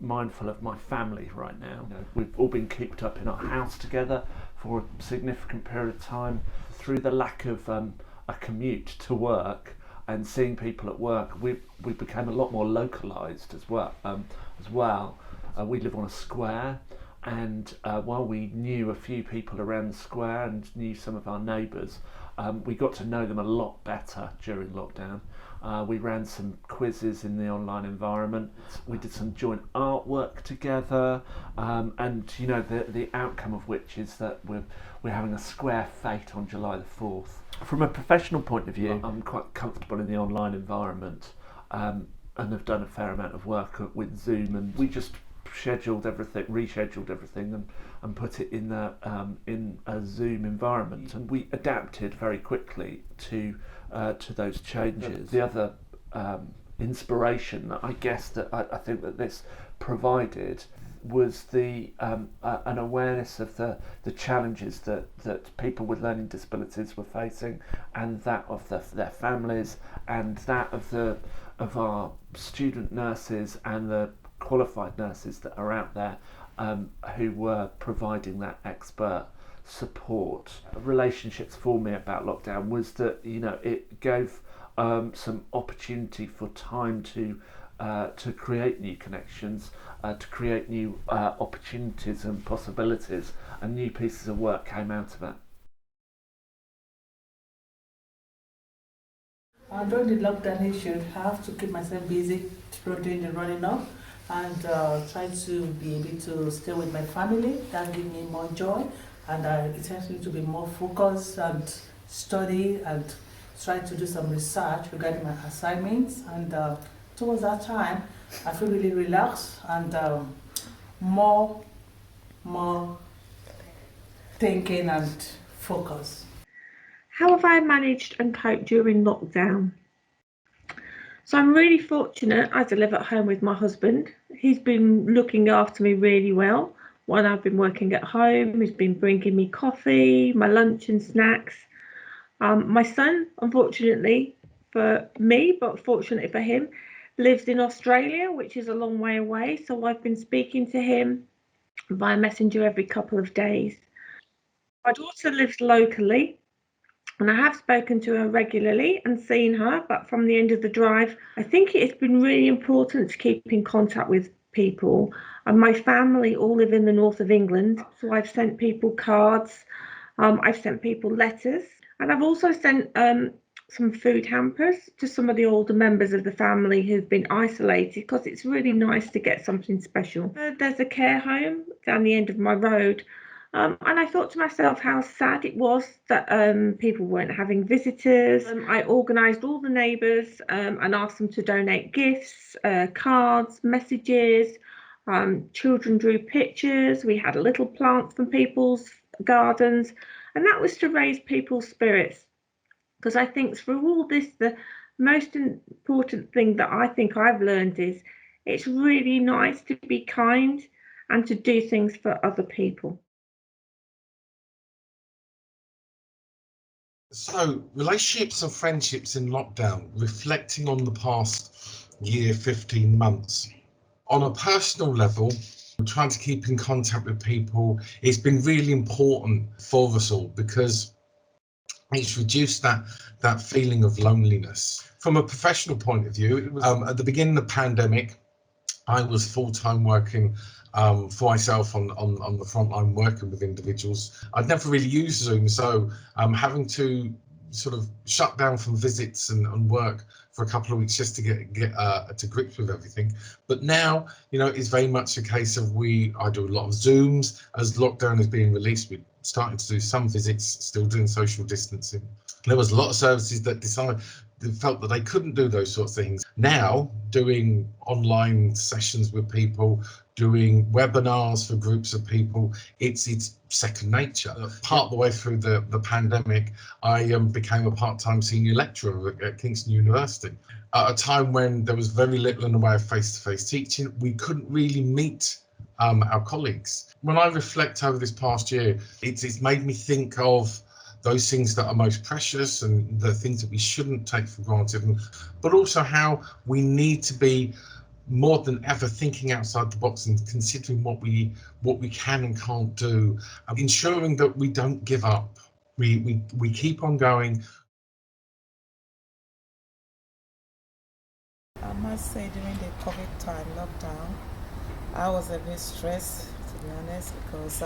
mindful of my family right now. You know, we've all been cooped up in our house together for a significant period of time. Through the lack of a commute to work and seeing people at work, we became a lot more localised as well. We live on a square, and while we knew a few people around the square and knew some of our neighbours, we got to know them a lot better during lockdown. We ran some quizzes in the online environment. We did some joint artwork together, and you know, the outcome of which is that we're having a square fete on July the 4th. From a professional point of view, I'm quite comfortable in the online environment, and have done a fair amount of work with Zoom, and we just rescheduled everything and put it in a Zoom environment, and we adapted very quickly to those changes. The other inspiration that I guess that I think that this provided was the an awareness of the challenges that people with learning disabilities were facing, and that of their families, and that of our student nurses and the qualified nurses that are out there who were providing that expert support. Relationships for me about lockdown was that, you know, it gave some opportunity for time to create new connections, to create new opportunities and possibilities, and new pieces of work came out of it. During the lockdown issue, I have to keep myself busy doing the running up, and try to be able to stay with my family. That gives me more joy, and it helps me to be more focused and study and try to do some research regarding my assignments. And towards that time, I feel really relaxed and more thinking and focus. How have I managed and coped during lockdown? So I'm really fortunate as I live at home with my husband. He's been looking after me really well when I've been working at home. He's been bringing me coffee, my lunch and snacks. My son, unfortunately for me, but fortunately for him, lives in Australia, which is a long way away. So I've been speaking to him via Messenger every couple of days. My daughter lives locally, and I have spoken to her regularly and seen her, but from the end of the drive, I think it has been really important to keep in contact with people. And my family all live in the north of England, so I've sent people cards, I've sent people letters, and I've also sent some food hampers to some of the older members of the family who've been isolated, because it's really nice to get something special. There's a care home down the end of my road. And I thought to myself how sad it was that people weren't having visitors. I organised all the neighbours and asked them to donate gifts, cards, messages. Children drew pictures. We had little plants from people's gardens, and that was to raise people's spirits. Because I think through all this, the most important thing that I think I've learned is it's really nice to be kind and to do things for other people. So, relationships and friendships in lockdown, reflecting on the past year, 15 months. On a personal level, trying to keep in contact with people, it's been really important for us all, because it's reduced that feeling of loneliness. From a professional point of view, it was, at the beginning of the pandemic, I was full-time working for myself on the front line, working with individuals. I'd never really used Zoom, so having to sort of shut down from visits and work for a couple of weeks just to get to grips with everything. But now, you know, it's very much a case of I do a lot of Zooms. As lockdown is being released, we're starting to do some visits, still doing social distancing. There was a lot of services that felt that they couldn't do those sorts of things. Now, doing online sessions with people, doing webinars for groups of people, it's second nature. Part of the way through the pandemic, I became a part-time senior lecturer at Kingston University. At a time when there was very little in the way of face-to-face teaching, we couldn't really meet our colleagues. When I reflect over this past year, it's made me think of those things that are most precious and the things that we shouldn't take for granted, but also how we need to be more than ever thinking outside the box and considering what we can and can't do, ensuring that we don't give up. We keep on going. I must say, during the COVID time lockdown, I was a bit stressed, to be honest, because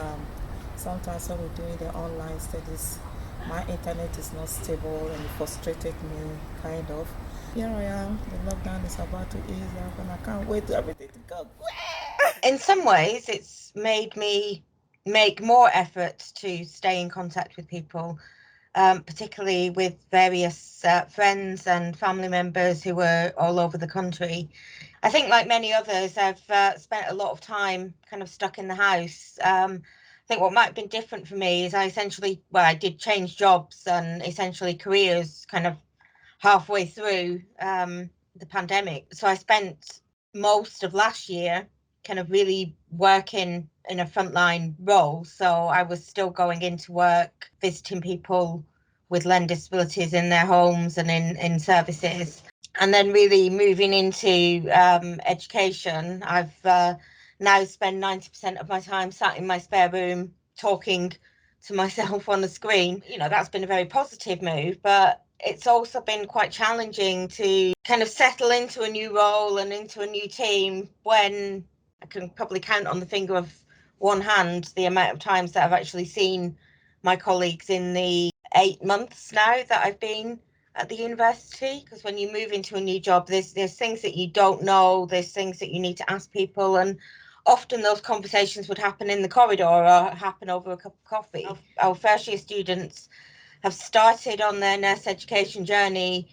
sometimes when we're doing the online studies, my internet is not stable and it frustrated me, kind of. Here I am, the lockdown is about to ease up and I can't wait for everything to go. In some ways, it's made me make more effort to stay in contact with people, particularly with various friends and family members who were all over the country. I think, like many others, I've spent a lot of time kind of stuck in the house. I think what might have been different for me is I did change jobs and essentially careers kind of halfway through the pandemic. So I spent most of last year kind of really working in a frontline role. So I was still going into work, visiting people with learning disabilities in their homes and in services. And then really moving into education, I've now spent 90% of my time sat in my spare room talking to myself on the screen. You know, that's been a very positive move, but it's also been quite challenging to kind of settle into a new role and into a new team when I can probably count on the finger of one hand the amount of times that I've actually seen my colleagues in the 8 months now that I've been at the university. Because when you move into a new job, there's things that you don't know, there's things that you need to ask people, and often those conversations would happen in the corridor or happen over a cup of coffee. Our first year students have started on their nurse education journey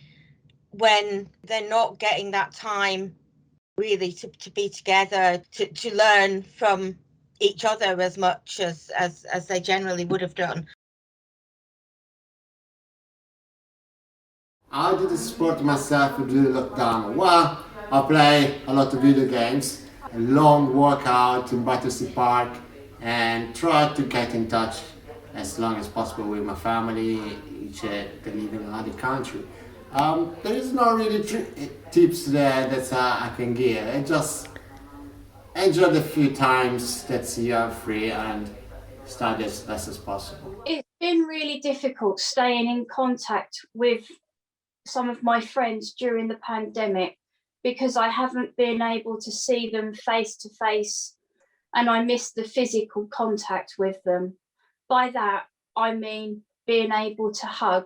when they're not getting that time really to be together, to learn from each other as much as they generally would have done. I did support myself during the lockdown. Well, I play a lot of video games, a long workout in Battersea Park, and try to get in touch as long as possible with my family, which they live in another country. There is no really tips there that I can give. I just enjoy the few times that you are free and study as best as possible. It's been really difficult staying in contact with some of my friends during the pandemic because I haven't been able to see them face to face, and I miss the physical contact with them. By that, I mean being able to hug.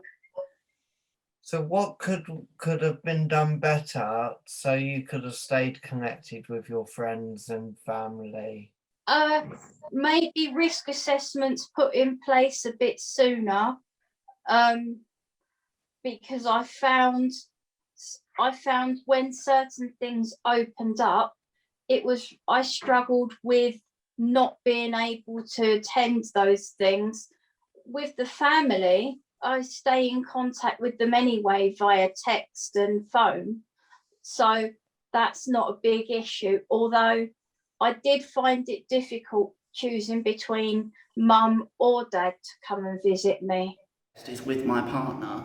So what could have been done better so you could have stayed connected with your friends and family? Maybe risk assessments put in place a bit sooner, because I found when certain things opened up, I struggled with not being able to attend those things. With the family, I stay in contact with them anyway via text and phone, so that's not a big issue, although I did find it difficult choosing between mum or dad to come and visit me. Is with my partner.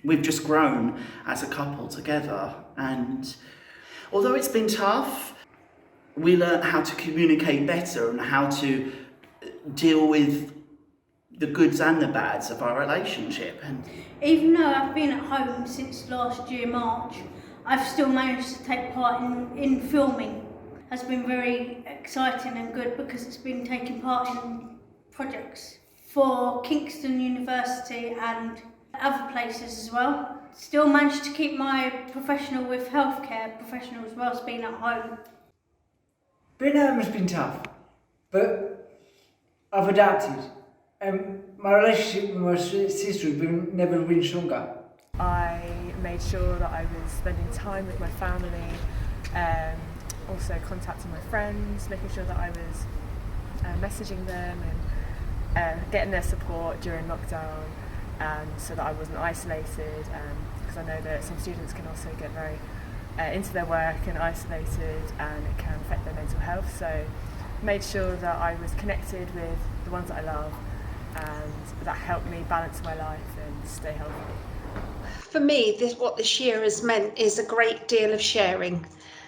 We've just grown as a couple together, and although it's been tough, we learned how to communicate better and how to deal with the goods and the bads of our relationship. And even though I've been at home since last year March, I've still managed to take part in filming. Has been very exciting and good because it's been taking part in projects for Kingston University and other places as well. Still managed to keep my professional with healthcare professionals whilst being at home. Being at home has been tough, but I've adapted. My relationship with my sister has never been stronger. I made sure that I was spending time with my family, also contacting my friends, making sure that I was messaging them and getting their support during lockdown, so that I wasn't isolated, because I know that some students can also get very into their work and isolated, and it can affect their mental health. So made sure that I was connected with the ones that I love, and that helped me balance my life and stay healthy. For me, what this year has meant is a great deal of sharing.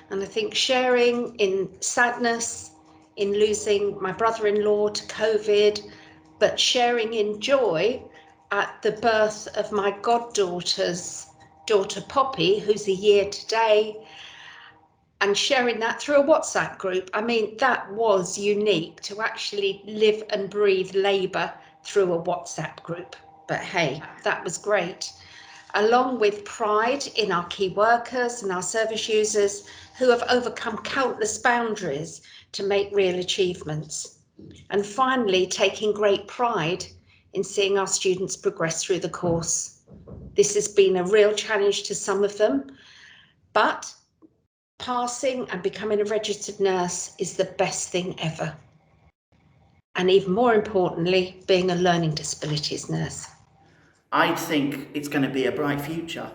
And I think sharing in sadness, in losing my brother-in-law to COVID, but sharing in joy at the birth of my goddaughter's daughter Poppy, who's a year today, and sharing that through a WhatsApp group. I mean, that was unique to actually live and breathe labour through a WhatsApp group. But hey, that was great. Along with pride in our key workers and our service users who have overcome countless boundaries to make real achievements. And finally, taking great pride in seeing our students progress through the course. This has been a real challenge to some of them, but passing and becoming a registered nurse is the best thing ever. And even more importantly, being a learning disabilities nurse. I think it's going to be a bright future.